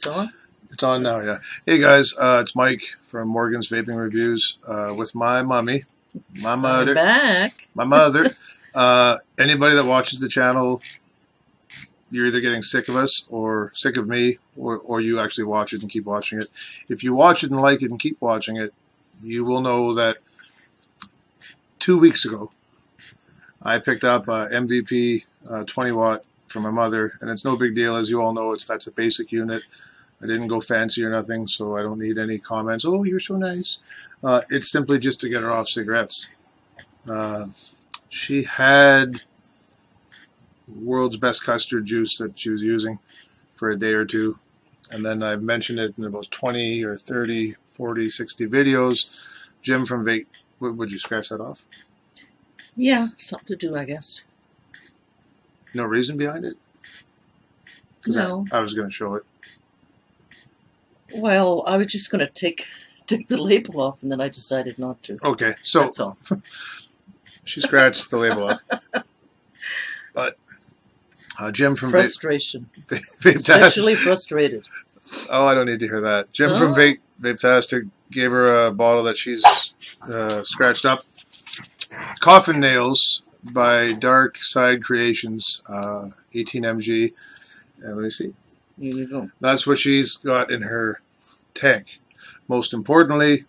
It's on? It's on now, yeah. Hey guys, it's Mike from Morgan's Vaping Reviews with my mommy, my mother. I'm back. My mother. Anybody that watches the channel, you're either getting sick of us or sick of me, or you actually watch it and keep watching it. If you watch it and like it and keep watching it, you will know that 2 weeks ago, I picked up a MVP 20 watt from my mother, and it's no big deal. As you all know, that's a basic unit. I didn't go fancy or nothing, so I don't need any comments. Oh, you're so nice. It's simply just to get her off cigarettes. She had world's best custard juice that she was using for a day or two, and then I mentioned it in about 20 or 30, 40, 60 videos. Jim from Vape, would you scratch that off? Yeah, something to do, I guess. No reason behind it? No. I was going to show it. Well, I was just going to take the label off, and then I decided not to. Okay, so that's all. She scratched the label off. But Jim from frustration. Vape Sexually frustrated. Oh, I don't need to hear that. Jim from Vapetastic gave her a bottle that she's scratched up. Coffin Nails by Dark Side Creations, 18 mg. And let me see. Here you go. That's what she's got in her tank. Most importantly,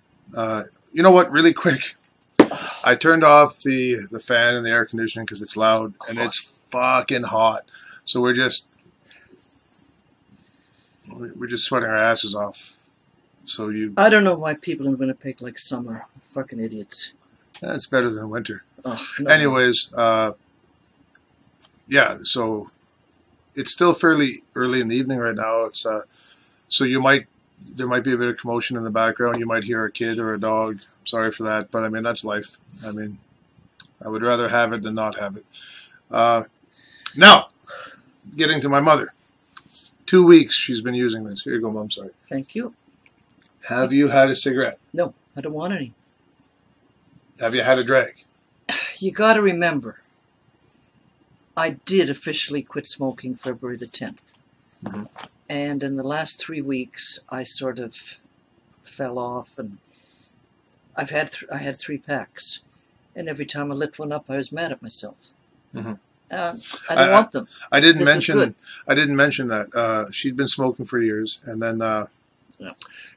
you know what? Really quick, I turned off the fan and the air conditioning because it's loud and it's fucking hot. So we're just sweating our asses off. So I don't know why people in Winnipeg like summer. Fucking idiots. That's better than winter. Oh, no. Anyways, yeah. So it's still fairly early in the evening right now. It's so there might be a bit of commotion in the background. You might hear a kid or a dog. Sorry for that, but I mean that's life. I mean, I would rather have it than not have it. Now, getting to my mother. 2 weeks she's been using this. Here you go, Mom. Sorry. Thank you. Have you had a cigarette? No, I don't want any. Have you had a drag? You got to remember, I did officially quit smoking February the 10th. Mm-hmm. And in the last 3 weeks, I sort of fell off, and I had 3 packs. And every time I lit one up, I was mad at myself. Mm-hmm. I don't want them. I didn't mention that she'd been smoking for years, and then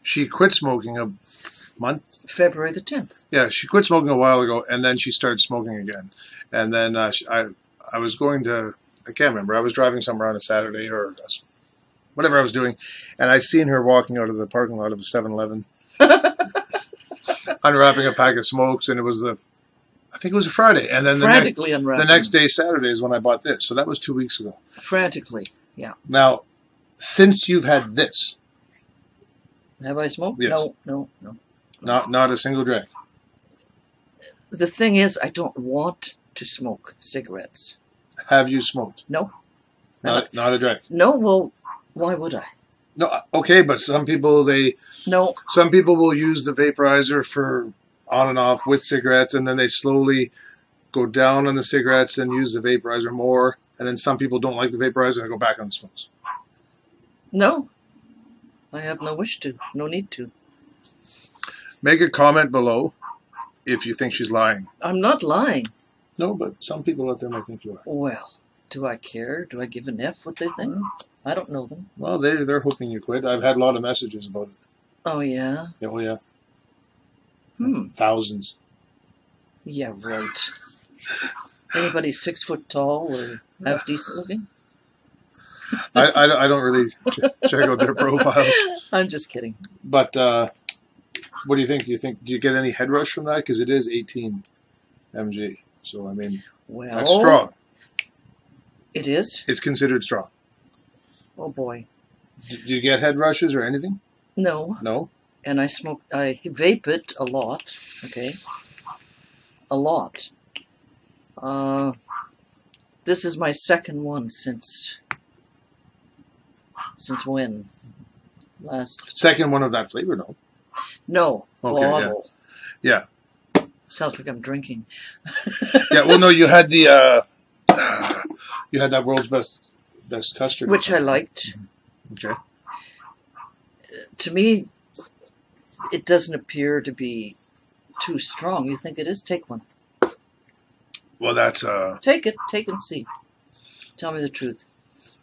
she quit smoking a month. February the 10th. Yeah, she quit smoking a while ago, and then she started smoking again. And then I was going to, I can't remember. I was driving somewhere on a Saturday or whatever I was doing, and I seen her walking out of the parking lot of a 7-Eleven, unwrapping a pack of smokes, and I think it was a Friday, and then the next day, Saturday, is when I bought this. So that was 2 weeks ago. Frantically, yeah. Now, since you've had this, have I smoked? Yes. No. Not a single drink. The thing is, I don't want to smoke cigarettes. Have you smoked? No. Not a drink. No. Well, why would I? No. Okay, but some people Some people will use the vaporizer for on and off with cigarettes, and then they slowly go down on the cigarettes and use the vaporizer more. And then some people don't like the vaporizer and they go back on the smokes. No. I have no wish to. No need to. Make a comment below if you think she's lying. I'm not lying. No, but some people out there might think you are. Well, do I care? Do I give an F what they think? I don't know them. Well, they're hoping you quit. I've had a lot of messages about it. Oh, yeah? Oh, yeah. Thousands. Yeah, right. Anybody 6 foot tall or half decent looking? I don't really check out their profiles. I'm just kidding. But what do you think? Do you get any head rush from that? Because it is 18 mg. So, I mean, that's strong. It is? It's considered strong. Oh, boy. Do you get head rushes or anything? No. No? And I vape it a lot. Okay? A lot. This is my second one since when? Second one of that flavor, no? No. Okay, bottle. Yeah. Sounds like I'm drinking. Yeah, well, no, you had the you had that world's best custard, which I liked. Okay. to me, it doesn't appear to be too strong. You think it is? Take one. Well, that's Take it and see. Tell me the truth.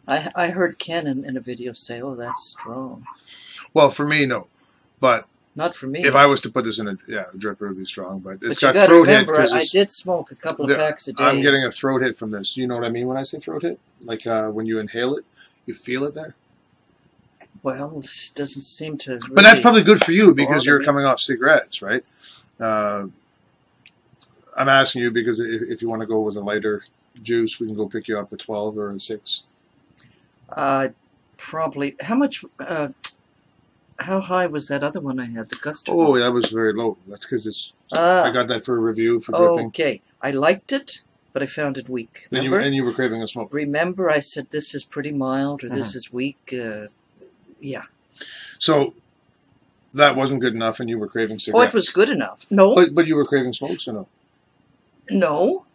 I heard Ken in a video say, "Oh, that's strong." well for me, no, but Not for me. if I was to put this in a dripper, it would be strong. But it's But you got gotta throat hit. remember, I did smoke a couple of packs a day. I'm getting a throat hit from this. You know what I mean when I say throat hit? Like when you inhale it, you feel it there. Well, this doesn't seem to. Really But that's probably good for you because bother you're me. coming off cigarettes, right? I'm asking you because if you want to go with a lighter juice, we can go pick you up a 12 or a 6. Probably. How much? How high was that other one I had? The custard. Oh, that was very low. That's because it's. I got that for a review for dripping. Okay, I liked it, but I found it weak. Remember? And you were craving a smoke. Remember, I said this is pretty mild or this is weak. Yeah. So that wasn't good enough, and you were craving Oh, cigarettes. it was good enough. No, But you were craving smokes or no? no,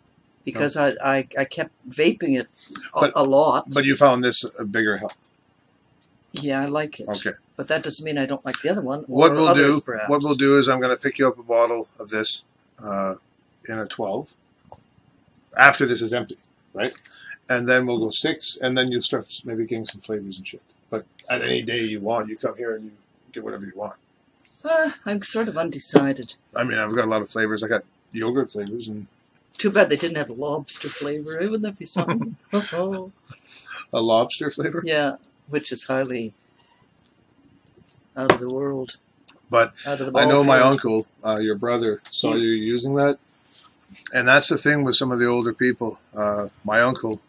because I kept vaping it a lot. But you found this a bigger help. Yeah, I like it. Okay. But that doesn't mean I don't like the other one. What or we'll others, do? perhaps. What we'll do is I'm going to pick you up a bottle of this in a 12. After this is empty, right? And then we'll go 6, and then you'll start maybe getting some flavors and shit. But at any day you want, you come here and you get whatever you want. I'm sort of undecided. I mean, I've got a lot of flavors. I got yogurt flavors and Too bad they didn't have lobster flavor. Wouldn't that be something? Oh. a lobster flavor. Yeah, which is highly out of the world. But Out of the I know my ball uncle, your brother, saw you using that. And that's the thing with some of the older people. My uncle,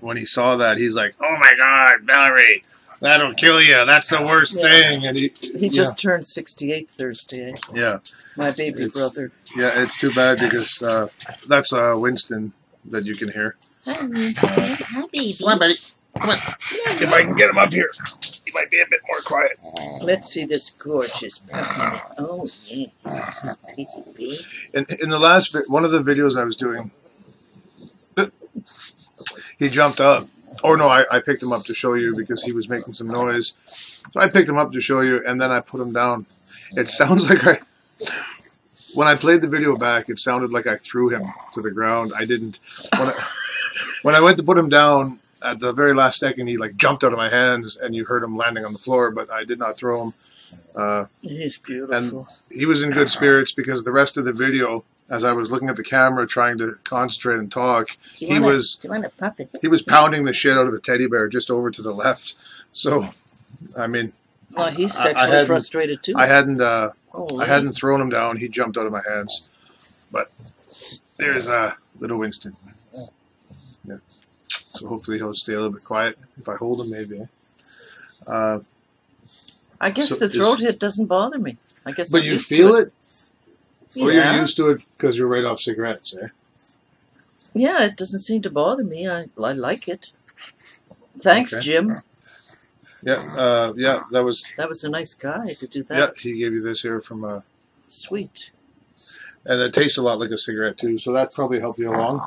when he saw that, he's like, "Oh my God, Valerie, that'll kill you. That's the worst thing." And he just turned 68 Thursday. Yeah. My baby brother. Yeah, it's too bad because that's Winston that you can hear. Hi, baby. Come on, buddy. Come on. If I can get him up here, he might be a bit more quiet. Let's see this gorgeous puppy. Oh, yeah. He's big. In the last one of the videos I was doing, he jumped up. Or no, I picked him up to show you because he was making some noise. So I picked him up to show you, and then I put him down. It sounds like when I played the video back, it sounded like I threw him to the ground. I didn't. When I went to put him down, at the very last second, he like jumped out of my hands, and you heard him landing on the floor, but I did not throw him. He's beautiful. And he was in good spirits because the rest of the video, as I was looking at the camera trying to concentrate and talk, he was pounding the shit out of a teddy bear just over to the left. So, I mean, well, he's sexually frustrated too. I hadn't thrown him down. He jumped out of my hands. But there's little Winston. Yeah. So hopefully he'll stay a little bit quiet. If I hold him, maybe. I guess the throat hit doesn't bother me. I guess. But you feel it? Or you're used to it because you're right off cigarettes, eh? Yeah, it doesn't seem to bother me. I like it. Thanks, Jim. Yeah, yeah, that was a nice guy to do that. Yeah, he gave you this here from Sweet. And it tastes a lot like a cigarette too, so that probably helped you along.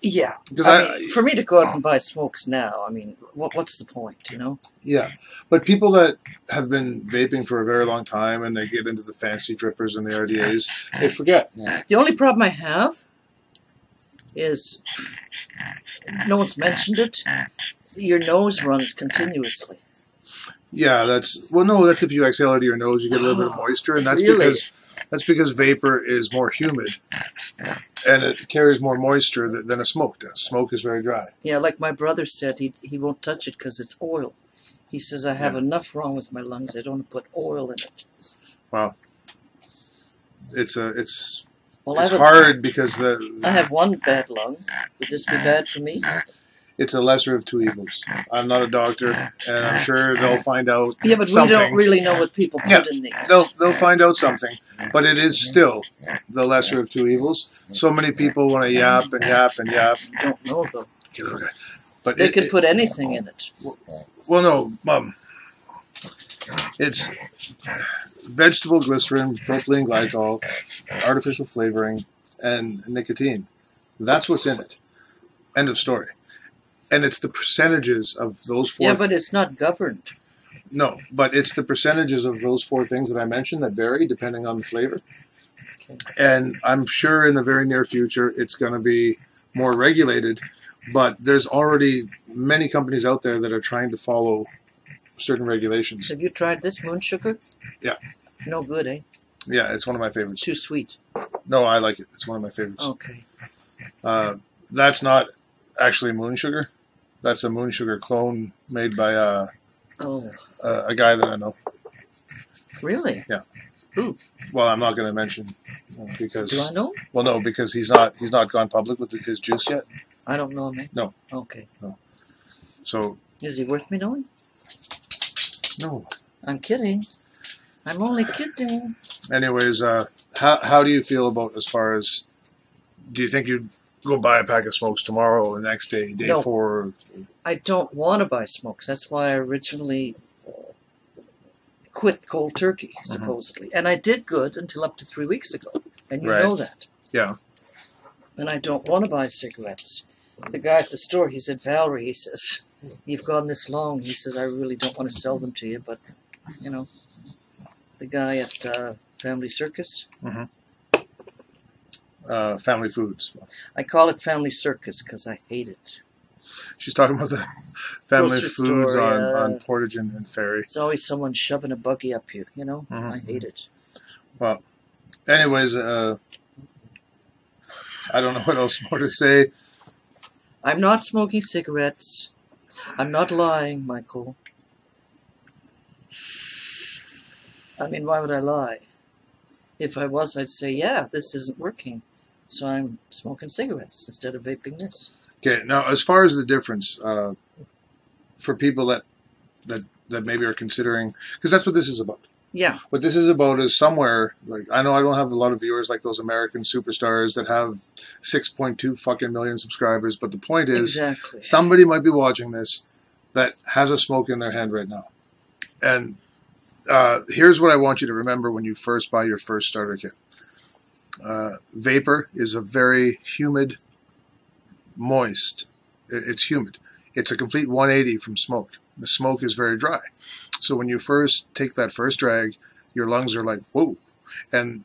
Yeah, because for me to go out and buy smokes now, I mean, what's the point, you know? Yeah, but people that have been vaping for a very long time and they get into the fancy drippers and the RDAs, they forget. The only problem I have is, no one's mentioned it, your nose runs continuously. Yeah, that's if you exhale out of your nose, you get a little bit of moisture, and that's because vapor is more humid. And it carries more moisture than a smoke does. Smoke is very dry. Yeah, like my brother said, he won't touch it because it's oil. He says, I have enough wrong with my lungs. I don't want to put oil in it. Wow. It's hard because I have one bad lung. Would this be bad for me? It's a lesser of two evils. I'm not a doctor, and I'm sure they'll find out. Yeah, but something. We don't really know what people put in these. They'll find out something, but it is still the lesser of two evils. So many people want to yap and yap and yap. Don't know though. But they could put anything in it. Well, no, it's vegetable glycerin, propylene glycol, artificial flavoring, and nicotine. That's what's in it. End of story. And it's the percentages of those four. Yeah, but it's not governed. No, but it's the percentages of those 4 things that I mentioned that vary depending on the flavor. Okay. And I'm sure in the very near future it's going to be more regulated. But there's already many companies out there that are trying to follow certain regulations. Have you tried this moon sugar? Yeah. No good, eh? Yeah, it's one of my favorites. Too sweet. No, I like it. It's one of my favorites. Okay. That's not actually moon sugar. That's a moon sugar clone made by a guy that I know. Really? Yeah. Who? Well, I'm not going to mention because. Do I know? Well, no, because he's not gone public with his juice yet. I don't know him. Eh? No. Okay. No. So. Is he worth me knowing? No. I'm kidding. I'm only kidding. Anyways, how do you feel about as far as? Do you think you'd go buy a pack of smokes tomorrow or the next day, day No. 4? I don't want to buy smokes. That's why I originally quit cold turkey, supposedly. And I did good until up to 3 weeks ago. And you Right. know that. Yeah. And I don't want to buy cigarettes. The guy at the store, he said, Valerie, he says, you've gone this long. He says, I really don't want to sell them to you. But, you know, the guy at Family Circus. Family Foods. I call it Family Circus because I hate it. She's talking about the Family Grocery Foods store, on Portage and Ferry. There's always someone shoving a buggy up you, you know? Mhm. I hate it. Well, anyways, I don't know what else more to say. I'm not smoking cigarettes. I'm not lying, Michael. I mean, why would I lie? If I was, I'd say, yeah, this isn't working. So I'm smoking cigarettes instead of vaping this. Okay, now as far as the difference, for people that maybe are considering, because that's what this is about. Yeah. What this is about is somewhere, like, I know I don't have a lot of viewers like those American superstars that have 6.2 fucking million subscribers, but the point is, Exactly. somebody might be watching this that has a smoke in their hand right now. And here's what I want you to remember when you first buy your first starter kit. Vapor is a very humid, moist. It's humid. It's a complete 180 from smoke. The smoke is very dry. So when you first take that first drag, your lungs are like, whoa. And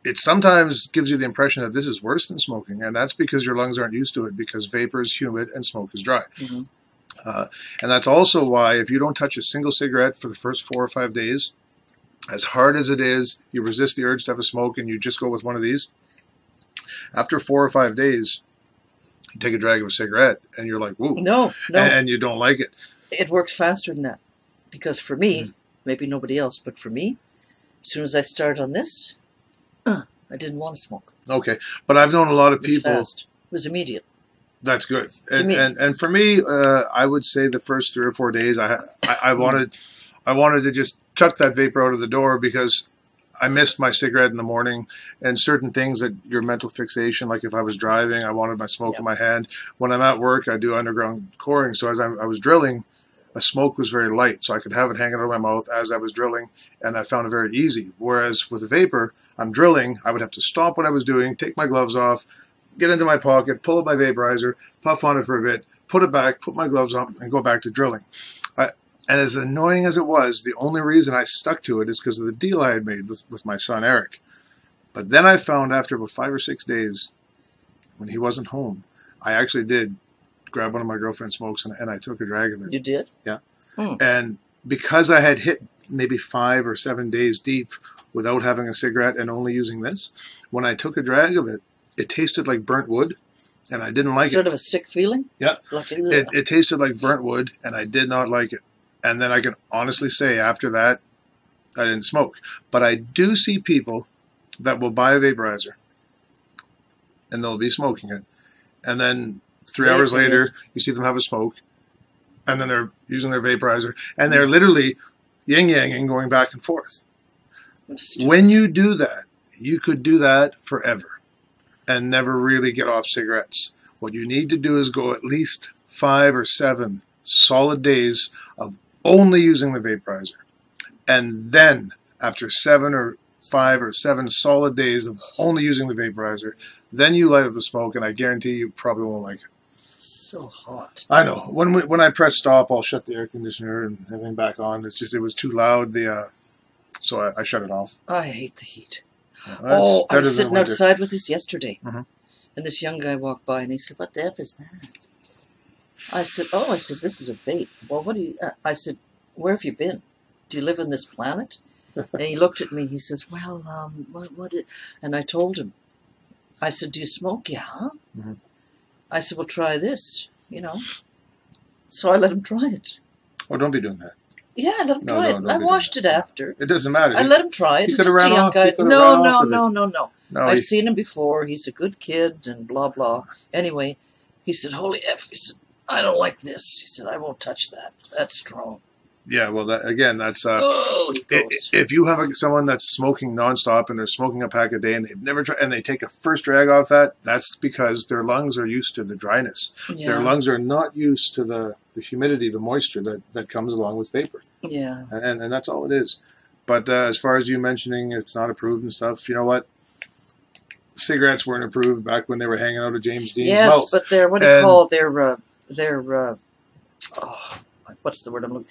it sometimes gives you the impression that this is worse than smoking. And that's because your lungs aren't used to it, because vapor is humid and smoke is dry. Mm-hmm. And that's also why if you don't touch a single cigarette for the first 4 or 5 days, as hard as it is, you resist the urge to have a smoke and you just go with one of these. After 4 or 5 days, you take a drag of a cigarette and you're like, whoa. No. And you don't like it. It works faster than that. Because for me, maybe nobody else, but for me, as soon as I started on this, I didn't want to smoke. Okay. But I've known a lot of It was people. fast. It was immediate. That's good. To me. And for me, I would say the first 3 or 4 days, I wanted to just chuck that vapor out of the door because I missed my cigarette in the morning, and certain things that your mental fixation, like if I was driving, I wanted my smoke in my hand. When I'm at work, I do underground coring. So as I was drilling, a smoke was very light, so I could have it hanging out of my mouth as I was drilling, and I found it very easy. Whereas with a vapor, I'm drilling, I would have to stop what I was doing, take my gloves off, get into my pocket, pull up my vaporizer, puff on it for a bit, put it back, put my gloves on, and go back to drilling. And as annoying as it was, the only reason I stuck to it is because of the deal I had made with my son, Eric. But then I found after about 5 or 6 days, when he wasn't home, I actually did grab one of my girlfriend's smokes and I took a drag of it. You did? Yeah. And because I had hit maybe 5 or 7 days deep without having a cigarette and only using this, when I took a drag of it, it tasted like burnt wood, and I didn't like it. Sort of a sick feeling? Yeah. Like It tasted like burnt wood, and I did not like it. And then I can honestly say after that, I didn't smoke. But I do see people that will buy a vaporizer, and they'll be smoking it. And then 3 hours later, you see them have a smoke, and then they're using their vaporizer, and they're literally yin-yanging, going back and forth. When you do that, you could do that forever and never really get off cigarettes. What you need to do is go at least 5 or 7 solid days of only using the vaporizer. And then after 7 or 5 or 7 solid days of only using the vaporizer, then you light up a smoke, and I guarantee you probably won't like it. So hot. I know. When I press stop, I'll shut the air conditioner and everything back on. It's just it was too loud. So I shut it off. I hate the heat. Yeah, I was sitting outside with this yesterday, Mhm. and this young guy walked by, and he said, "What the F is that?" I said, "This is a vape." Well, what do you... I said, "Where have you been? Do you live on this planet?" And he looked at me, he says, "Well, what did..." And I told him. I said, "Do you smoke?" "Yeah." Mhm. I said, "Well, try this, So I let him try it. Oh, don't be doing that. Yeah, I let him try it. I washed it after. It doesn't matter. I let him try it. He It's could have just a ran young off. guy. No. No, I've seen him before. He's a good kid and blah, blah. Anyway, he said, "Holy F." He said, "I don't like this." He said, "I won't touch that. That's strong." Yeah, well, that's... Oh, he goes. If you have someone that's smoking nonstop and they're smoking a pack a day and they've never tried, and they take a first drag off that, that's because their lungs are used to the dryness. Yeah. Their lungs are not used to the humidity, the moisture that comes along with vapor. Yeah. And that's all it is. But as far as you mentioning it's not approved and stuff, you know what? Cigarettes weren't approved back when they were hanging out of James Dean's mouth. Yes, but they're, what do you call it? What's the word I'm looking...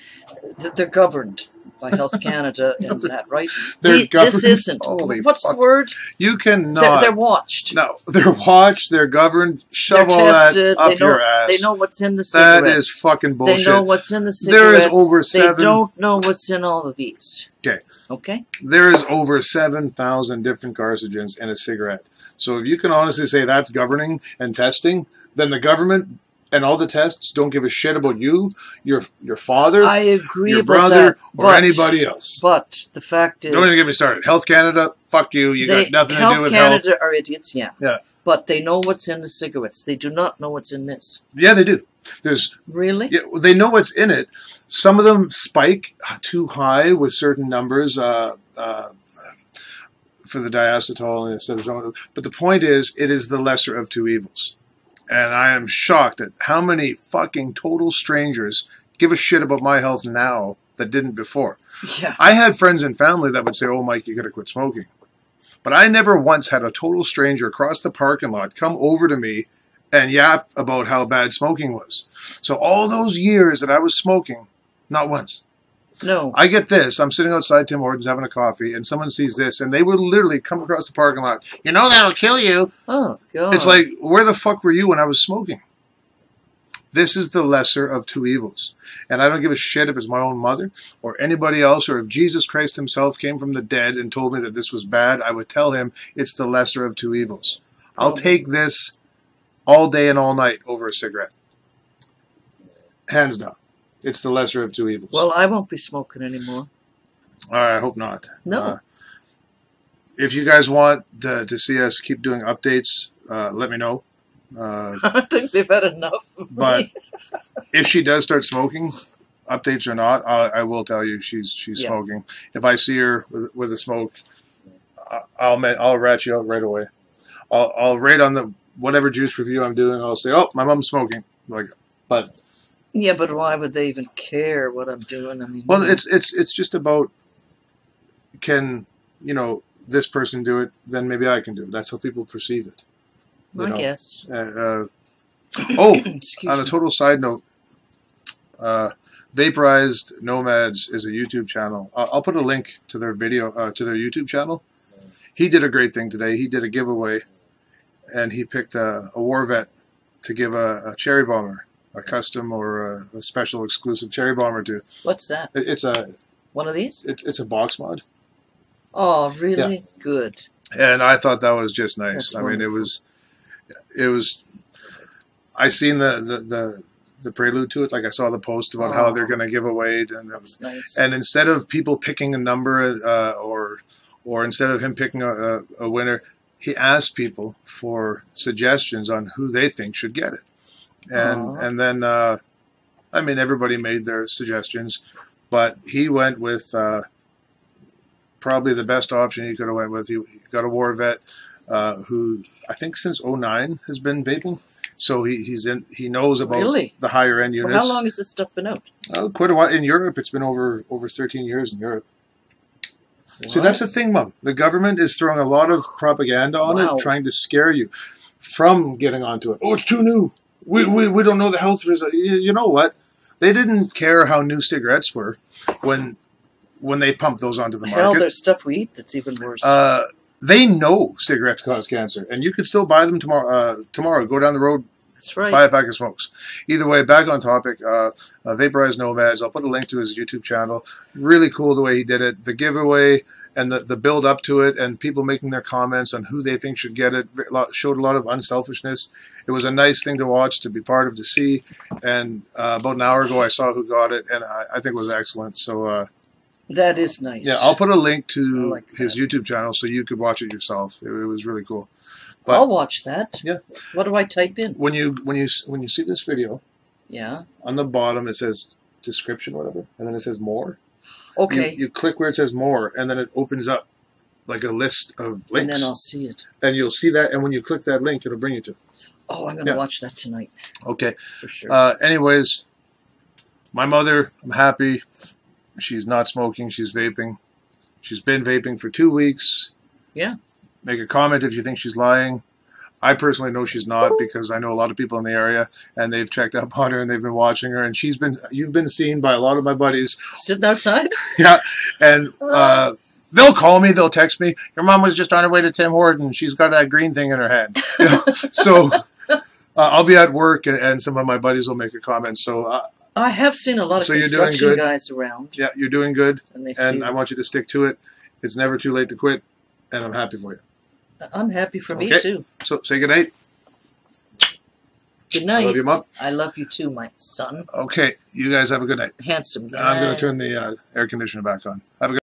They're governed by Health Canada and that, right? They're governed? This isn't. What's the word? You cannot. They're watched. No, they're watched. They're governed. Shove They're all tested. that up your ass. They know what's in the cigarettes. That is fucking bullshit. They know what's in the cigarettes. There is over 7. They don't know what's in all of these. Okay. Okay? There is over 7,000 different carcinogens in a cigarette. So if you can honestly say that's governing and testing, then the government and all the tests don't give a shit about you, your father, I agree your about brother, that, or anybody else. But the fact is... Don't even get me started. Health Canada, fuck you. You got nothing to do with Health health. Canada are idiots, yeah. Yeah. But they know what's in the cigarettes. They do not know what's in this. Yeah, they do. There's Really? Yeah, they know what's in it. Some of them spike too high with certain numbers for the diacetyl and acetylcholine. But the point is, it is the lesser of two evils. And I am shocked at how many fucking total strangers give a shit about my health now that didn't before. Yeah. I had friends and family that would say, "Oh, Mike, you got to quit smoking." But I never once had a total stranger across the parking lot come over to me and yap about how bad smoking was. So all those years that I was smoking, not once. No. I get this. I'm sitting outside Tim Hortons having a coffee, and someone sees this, and they would literally come across the parking lot. "You know that'll kill you." Oh, God. It's like, where the fuck were you when I was smoking? This is the lesser of two evils. And I don't give a shit if it's my own mother or anybody else, or if Jesus Christ himself came from the dead and told me that this was bad. I would tell him it's the lesser of two evils. I'll take this all day and all night over a cigarette. Hands down. It's the lesser of two evils. Well, I won't be smoking anymore. I hope not. No. If you guys want to see us keep doing updates, let me know. I think they've had enough of But me. if she does start smoking, updates or not, I will tell you she's smoking. If I see her with a smoke, I'll rat you out right away. I'll rate on the whatever juice review I'm doing. I'll say, "Oh, my mom's smoking." But Yeah, but why would they even care what I'm doing? I mean, well, it's just about, can this person do it? Then maybe I can do it. That's how people perceive it. I guess. On Excuse a me. total side note, Vaporized Nomads is a YouTube channel. I'll put a link to their video, to their YouTube channel. He did a great thing today. He did a giveaway, and he picked a war vet to give a cherry bomber, a custom or a special exclusive cherry bomber to. What's that? It's One of these? it's a box mod. Oh, really? Good. And I thought that was just nice. That's I mean, wonderful. it was. I seen the prelude to it. Like I saw the post about how they're going to give away, That's nice. and instead of people picking a number, or instead of him picking a winner, he asked people for suggestions on who they think should get it, and then I mean, everybody made their suggestions, but he went with probably the best option he could have went with. He got a war vet who I think since 2009 has been vaping. So he knows about the higher end units. Well, how long has this stuff been out? Quite a while. In Europe, it's been over 13 years in Europe. What? See, that's the thing, Mom. The government is throwing a lot of propaganda on it, trying to scare you from getting onto it. Oh, it's too new. we don't know the health risks. You know what? They didn't care how new cigarettes were when they pumped those onto the market. Hell, there's stuff we eat that's even worse. They know cigarettes cause cancer, and you could still buy them tomorrow. Go down the road, That's right. buy a pack of smokes. Either way, back on topic. Vaporized Nomads. I'll put a link to his YouTube channel. Really cool the way he did it. The giveaway and the build up to it, and people making their comments on who they think should get it showed a lot of unselfishness. It was a nice thing to watch, to be part of, to see. And about an hour ago, I saw who got it, and I think it was excellent. So. That is nice. Yeah, I'll put a link to like his YouTube channel so you could watch it yourself. It was really cool. But, I'll watch that. Yeah. What do I type in? When you see this video, Yeah. on the bottom it says description, whatever, and then it says more. Okay. You click where it says more, and then it opens up like a list of links. And then I'll see it. And you'll see that, and when you click that link, it'll bring you to. Oh, I'm going to watch that tonight. Okay. For sure. Anyways, my mother, I'm happy. She's not smoking. She's vaping. She's been vaping for 2 weeks. Yeah. Make a comment if you think she's lying. I personally know she's not, because I know a lot of people in the area, and they've checked up on her and they've been watching her, and you've been seen by a lot of my buddies. Sitting outside? Yeah. And they'll call me, they'll text me, your mom was just on her way to Tim Hortons. She's got that green thing in her hand. You know? So I'll be at work, and some of my buddies will make a comment. So I have seen a lot of construction guys around. Yeah, you're doing good, and I want you to stick to it. It's never too late to quit, and I'm happy for you. I'm happy for me, too. So, say good night. Good night. I love you, Mom. I love you, too, my son. Okay, you guys have a good night. Handsome guy. I'm going to turn the air conditioner back on. Have a good